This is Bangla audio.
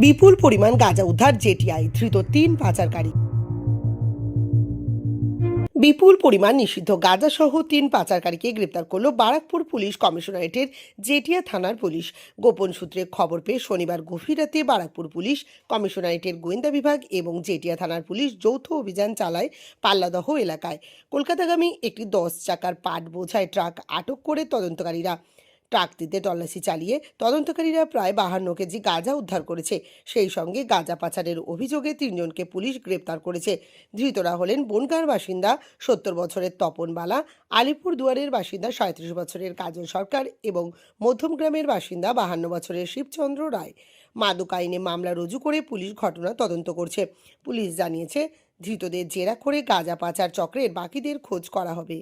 বিপুল পরিমাণ গাঁজা উদ্ধার জেটিআই, ধৃত ৩ পাচারকারী। বিপুল পরিমাণ নিষিদ্ধ গাঁজা সহ ৩ পাচারকারীকে গ্রেপ্তার করল বারাকপুর পুলিশ কমিশনারেটের জেটিয়া থানার পুলিশ। গোপন সূত্রে খবর পেয়ে শনিবার গভীর রাতে বারাকপুর পুলিশ কমিশনারেটের গোয়েন্দা বিভাগ এবং জেটিয়া থানার পুলিশ যৌথ অভিযান চালায় পাল্লাদহ এলাকায়। কলকাতাগামী একটি 10 চাকার পাট বোঝাই ট্রাক আটক করে তদন্তকারীরা। ট্রাকটিতে তল্লাশি চালিয়ে তদন্তকারীরা প্রায় 52 কেজি গাঁজা উদ্ধার করেছে। সেই সঙ্গে গাঁজা পাচারের অভিযোগে 3 জনকে পুলিশ গ্রেপ্তার করেছে। ধৃতরা হলেন বনগাঁর বাসিন্দা 70 বছরের তপন বালা, আলিপুরদুয়ারের বাসিন্দা 37 বছরের কাজল সরকার এবং মধ্যমগ্রামের বাসিন্দা 52 বছরের শিবচন্দ্র রায়। মাদক আইনে মামলা রুজু করে পুলিশ ঘটনা তদন্ত করছে। পুলিশ জানিয়েছে, ধৃতদের জেরা করে গাঁজা পাচার চক্রের বাকিদের খোঁজ করা হবে।